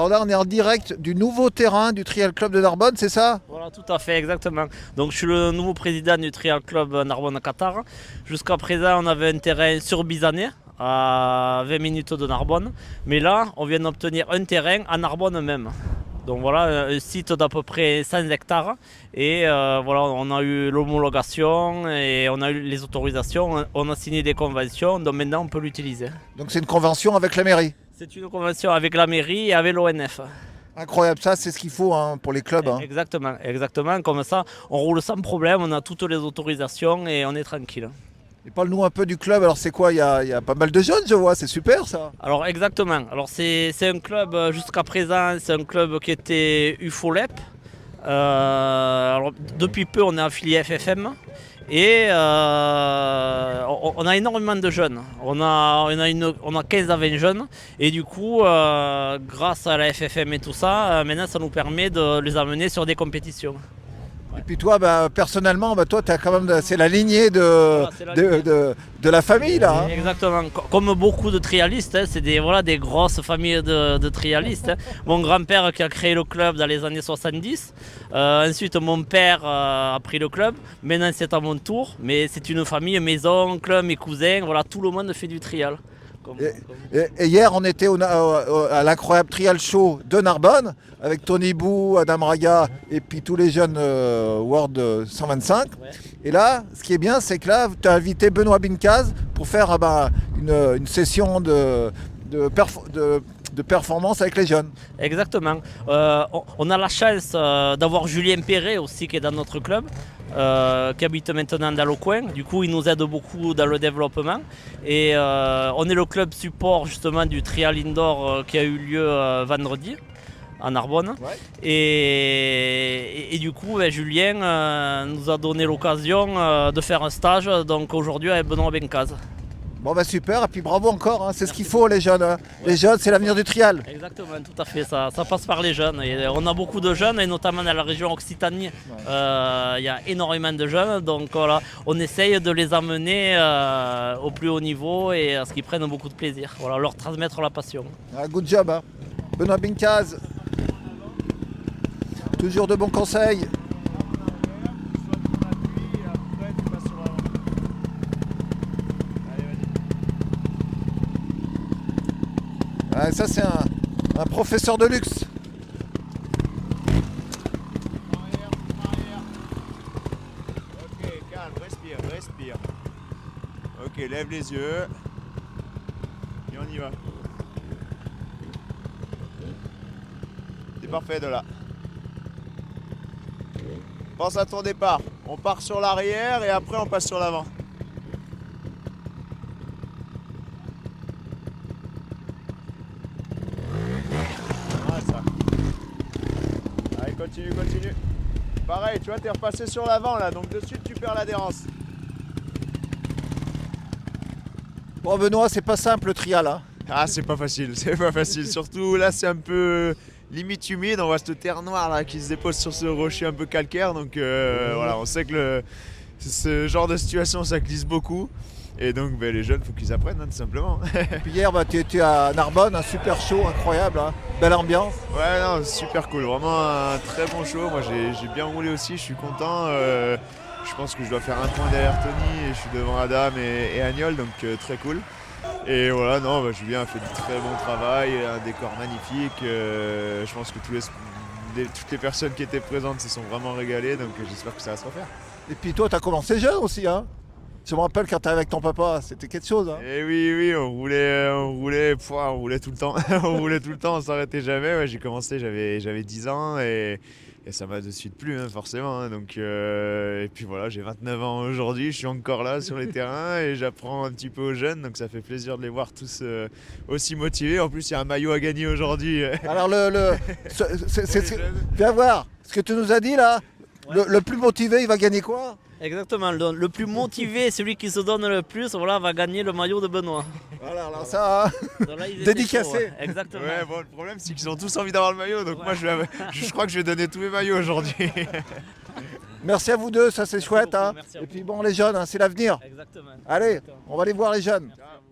Alors là, on est en direct du nouveau terrain du Trial Club de Narbonne, c'est ça? Voilà, tout à fait, exactement. Donc je suis le nouveau président du Trial Club Narbonne-Qatar. Jusqu'à présent, on avait un terrain sur Bizané, à 20 minutes de Narbonne. Mais là, on vient d'obtenir un terrain à Narbonne même. Donc voilà, un site d'à peu près 100 hectares. Et voilà, on a eu l'homologation et on a eu les autorisations. On a signé des conventions, donc maintenant on peut l'utiliser. Donc c'est une convention avec la mairie. C'est une convention avec la mairie et avec l'ONF. Incroyable, ça c'est ce qu'il faut hein, pour les clubs. Hein. Exactement, exactement. Comme ça, on roule sans problème, on a toutes les autorisations et on est tranquille. Et parle-nous un peu du club, alors c'est quoi, il y a pas mal de jeunes je vois, c'est super ça. Alors exactement, alors c'est un club jusqu'à présent, c'est un club qui était UFOLEP. Alors, depuis peu on est affilié FFM et on a énormément de jeunes. On a 15 à 20 jeunes et du coup grâce à la FFM et tout ça, maintenant ça nous permet de les amener sur des compétitions. Et puis toi, personnellement, toi, t'as quand même, c'est la lignée Voilà, c'est la lignée. de la famille là. Hein. Exactement, comme beaucoup de trialistes, hein, c'est des grosses familles de trialistes. Hein. Mon grand-père qui a créé le club dans les années 70, ensuite mon père a pris le club, maintenant c'est à mon tour, mais c'est une famille, mes oncles, mes cousins, voilà, tout le monde fait du trial. Et hier, on était à l'incroyable Trial Show de Narbonne avec Tony Bou, Adam Raga et puis tous les jeunes World 125. Ouais. Et là, ce qui est bien, c'est que là, tu as invité Benoît Bincaz pour faire une session de performance avec les jeunes. Exactement. On a la chance d'avoir Julien Perret aussi qui est dans notre club, qui habite maintenant dans le coin. Du coup, il nous aide beaucoup dans le développement. Et on est le club support justement du trial indoor qui a eu lieu vendredi à Narbonne. Ouais. Et du coup, Julien nous a donné l'occasion de faire un stage donc aujourd'hui avec Benoît Bincaz. Bon super, et puis bravo encore, hein, c'est ce qu'il faut les jeunes. Hein. Ouais. Les jeunes, c'est l'avenir du trial. Exactement, tout à fait, ça passe par les jeunes. Et on a beaucoup de jeunes, et notamment dans la région Occitanie, il y a énormément de jeunes. Donc voilà, on essaye de les amener au plus haut niveau et à ce qu'ils prennent beaucoup de plaisir. Voilà, leur transmettre la passion. Ah, good job, hein. Benoît Bincaz. Toujours de bons conseils. Ah, ça c'est un professeur de luxe. Ok, calme, respire. Ok, lève les yeux. Et on y va. C'est parfait de là. Pense à ton départ. On part sur l'arrière et après on passe sur l'avant. Continue. Pareil, tu vois, t'es repassé sur l'avant là, donc de suite tu perds l'adhérence. Bon Benoît, c'est pas simple le trial. Hein. Ah, c'est pas facile. Surtout là, c'est un peu limite humide. On voit cette terre noire là qui se dépose sur ce rocher un peu calcaire. Donc voilà, on sait que ce genre de situation ça glisse beaucoup. Et donc les jeunes, faut qu'ils apprennent, hein, tout simplement. Et puis hier, tu étais à Narbonne, un super show, incroyable, hein. Belle ambiance. Ouais, non, super cool, vraiment un très bon show. Moi j'ai bien roulé aussi, je suis content. Je pense que je dois faire un point derrière Tony et je suis devant Adam et Agnol, donc très cool. Et voilà, non, Julien a fait du très bon travail, un décor magnifique. Je pense que toutes les personnes qui étaient présentes se sont vraiment régalées, donc j'espère que ça va se refaire. Et puis toi, tu as commencé jeune aussi, hein. Je me rappelle quand tu avec ton papa, c'était quelque chose. Hein. Et oui, on roulait tout le temps. On roulait tout le temps, on s'arrêtait jamais. Ouais, j'ai commencé, j'avais 10 ans et ça m'a de suite plu, hein, forcément. Hein. Donc, et puis voilà, j'ai 29 ans aujourd'hui, je suis encore là sur les terrains et j'apprends un petit peu aux jeunes. Donc ça fait plaisir de les voir tous aussi motivés. En plus, il y a un maillot à gagner aujourd'hui. Alors, viens voir, ce que tu nous as dit là, ouais. Le plus motivé, il va gagner quoi? Exactement, le plus motivé, celui qui se donne le plus, voilà, va gagner le maillot de Benoît. Voilà, alors ça, hein. Dédicacé. Chaud, ouais. Exactement. Ouais, bon, le problème c'est qu'ils ont tous envie d'avoir le maillot, donc ouais. Moi je crois que je vais donner tous mes maillots aujourd'hui. Merci à vous deux, ça c'est chouette. Hein. Et puis bon, les jeunes, hein, c'est l'avenir. Exactement. Allez, on va aller voir les jeunes. Ciao.